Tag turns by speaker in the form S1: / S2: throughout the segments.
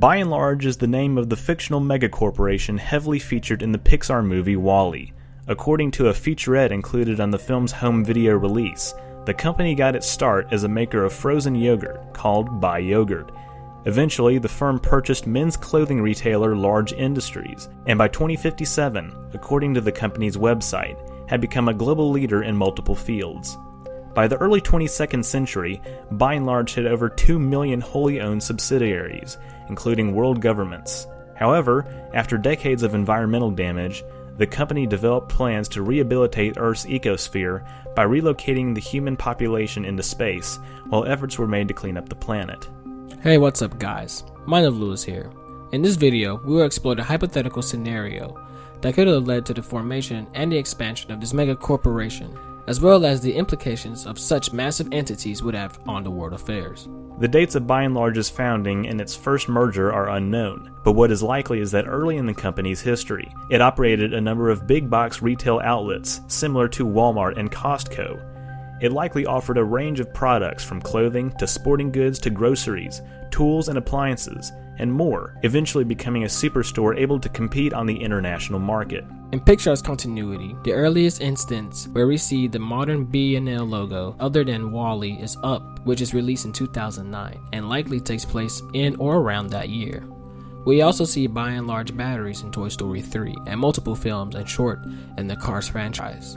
S1: By and Large is the name of the fictional megacorporation heavily featured in the Pixar movie WALL-E. According to a featurette included on the film's home video release, the company got its start as a maker of frozen yogurt called By Yogurt. Eventually, the firm purchased men's clothing retailer Large Industries, and by 2057, according to the company's website, had become a global leader in multiple fields. By the early 22nd century, By and Large had over 2 million wholly owned subsidiaries, including world governments. However, after decades of environmental damage, the company developed plans to rehabilitate Earth's ecosphere by relocating the human population into space, while efforts were made to clean up the planet.
S2: Hey, what's up guys? Mind of Lewis here. In this video, we will explore the hypothetical scenario that could have led to the formation and the expansion of this mega corporation, as well as the implications of such massive entities would have on the world affairs.
S1: The dates of By and Large's founding and its first merger are unknown, but what is likely is that early in the company's history, it operated a number of big box retail outlets similar to Walmart and Costco. It likely offered a range of products from clothing to sporting goods to groceries, tools and appliances, and more, eventually becoming a superstore able to compete on the international market.
S2: In Pixar's continuity, the earliest instance where we see the modern B&L logo other than WALL-E is Up, which is released in 2009 and likely takes place in or around that year. We also see By and Large batteries in Toy Story 3 and multiple films and short in the Cars franchise.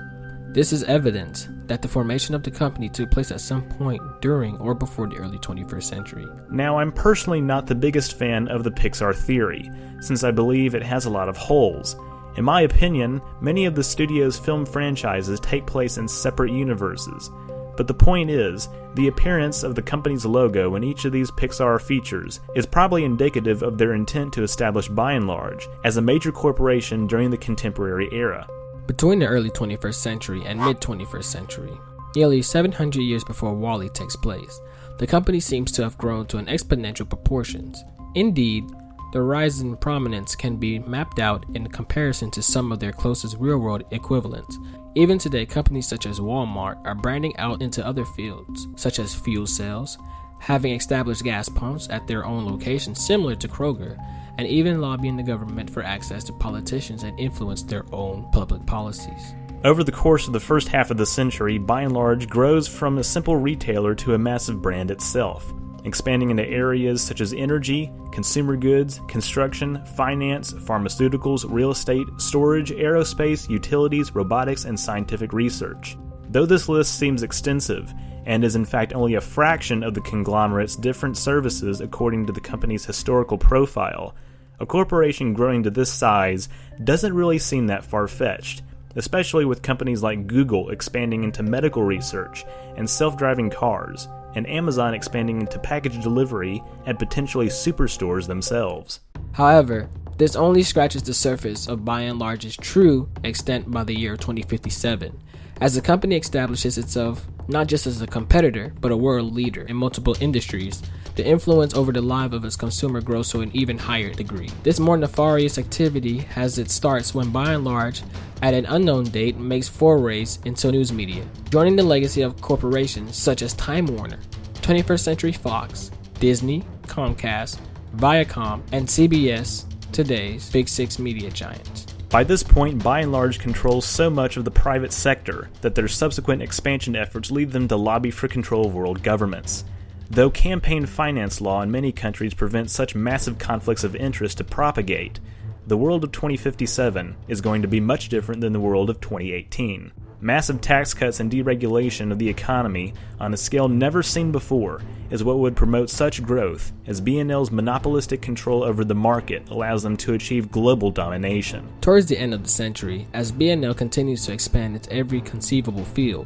S2: This is evidence that the formation of the company took place at some point during or before the early 21st century.
S1: Now, I'm personally not the biggest fan of the Pixar theory, since I believe it has a lot of holes. In my opinion, many of the studio's film franchises take place in separate universes. But the point is, the appearance of the company's logo in each of these Pixar features is probably indicative of their intent to establish By and Large as a major corporation during the contemporary era.
S2: Between the early 21st century and mid-21st century, nearly 700 years before WALL-E takes place, the company seems to have grown to an exponential proportions. Indeed, the rise in prominence can be mapped out in comparison to some of their closest real-world equivalents. Even today, companies such as Walmart are branding out into other fields, such as fuel sales, having established gas pumps at their own locations similar to Kroger, and even lobbying the government for access to politicians and influence their own public policies.
S1: Over the course of the first half of the century, By and Large grows from a simple retailer to a massive brand itself, expanding into areas such as energy, consumer goods, construction, finance, pharmaceuticals, real estate, storage, aerospace, utilities, robotics, and scientific research. Though this list seems extensive, and is in fact only a fraction of the conglomerate's different services according to the company's historical profile, a corporation growing to this size doesn't really seem that far-fetched, especially with companies like Google expanding into medical research and self-driving cars, and Amazon expanding into package delivery and potentially superstores themselves.
S2: However, this only scratches the surface of By and Large's true extent by the year 2057, as the company establishes itself not just as a competitor, but a world leader in multiple industries. The influence over the lives of its consumer grows to an even higher degree. This more nefarious activity has its starts when By and Large, at an unknown date, makes forays into news media, joining the legacy of corporations such as Time Warner, 21st Century Fox, Disney, Comcast, Viacom, and CBS, today's Big Six media giants.
S1: By this point, By and Large controls so much of the private sector that their subsequent expansion efforts lead them to lobby for control of world governments. Though campaign finance law in many countries prevents such massive conflicts of interest to propagate, the world of 2057 is going to be much different than the world of 2018. Massive tax cuts and deregulation of the economy on a scale never seen before is what would promote such growth, as B&L's monopolistic control over the market allows them to achieve global domination.
S2: Towards the end of the century, as B&L continues to expand into every conceivable field,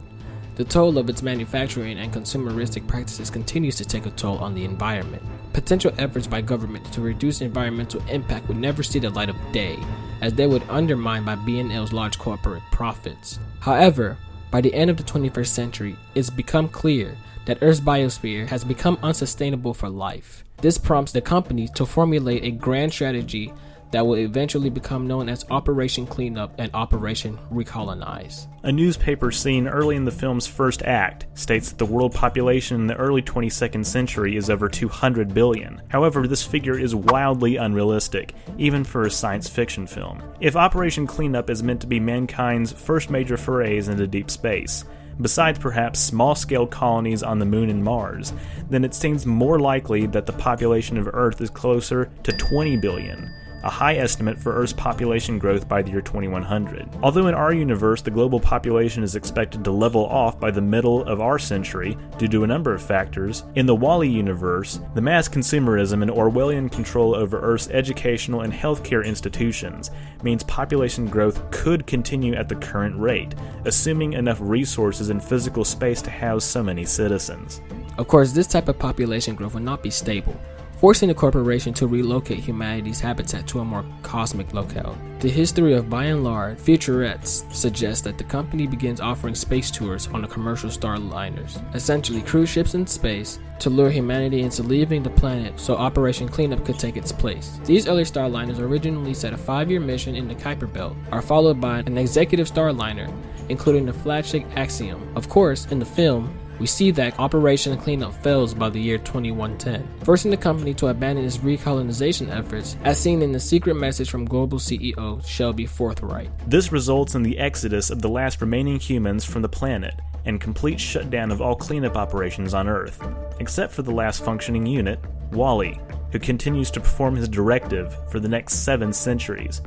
S2: the toll of its manufacturing and consumeristic practices continues to take a toll on the environment. Potential efforts by government to reduce environmental impact would never see the light of day, as they would undermine by B&L's large corporate profits. However, by the end of the 21st century, it's become clear that Earth's biosphere has become unsustainable for life. This prompts the company to formulate a grand strategy that will eventually become known as Operation Cleanup and Operation Recolonize.
S1: A newspaper seen early in the film's first act states that the world population in the early 22nd century is over 200 billion. However, this figure is wildly unrealistic, even for a science fiction film. If Operation Cleanup is meant to be mankind's first major forays into deep space, besides perhaps small-scale colonies on the Moon and Mars, then it seems more likely that the population of Earth is closer to 20 billion, a high estimate for Earth's population growth by the year 2100. Although in our universe the global population is expected to level off by the middle of our century due to a number of factors, in the WALL-E universe, the mass consumerism and Orwellian control over Earth's educational and healthcare institutions means population growth could continue at the current rate, assuming enough resources and physical space to house so many citizens.
S2: Of course, this type of population growth will not be stable, forcing the corporation to relocate humanity's habitat to a more cosmic locale. The history of By and Large featurettes suggests that the company begins offering space tours on the commercial starliners, essentially cruise ships in space, to lure humanity into leaving the planet so Operation Cleanup could take its place. These early starliners originally set a 5-year mission in the Kuiper Belt, are followed by an executive starliner, including the flagship Axiom. Of course, in the film, we see that Operation Cleanup fails by the year 2110, forcing the company to abandon its recolonization efforts, as seen in the secret message from global CEO Shelby Forthright.
S1: This results in the exodus of the last remaining humans from the planet, and complete shutdown of all cleanup operations on Earth, except for the last functioning unit, WALL-E, who continues to perform his directive for the next 7 centuries.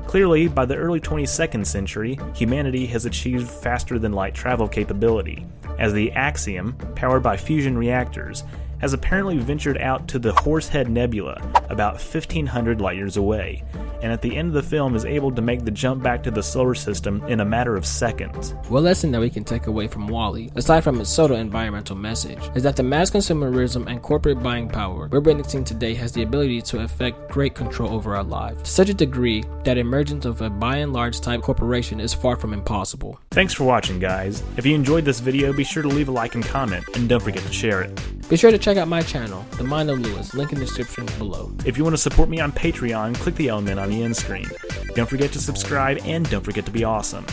S1: Clearly, by the early 22nd century, humanity has achieved faster-than-light travel capability, as the Axiom, powered by fusion reactors, has apparently ventured out to the Horsehead Nebula, about 1,500 light-years away, and at the end of the film is able to make the jump back to the solar system in a matter of seconds.
S2: One lesson that we can take away from WALL-E, aside from its subtle environmental message, is that the mass consumerism and corporate buying power we're witnessing today has the ability to effect great control over our lives, to such a degree that emergence of a By and Large type corporation is far from impossible.
S1: Thanks for watching, guys. If you enjoyed this video, be sure to leave a like and comment, and don't forget to share it.
S2: Be sure to check out my channel, The Mind of Lewis, link in the description below.
S1: If you want to support me on Patreon, click the element on the end screen. Don't forget to subscribe, and don't forget to be awesome.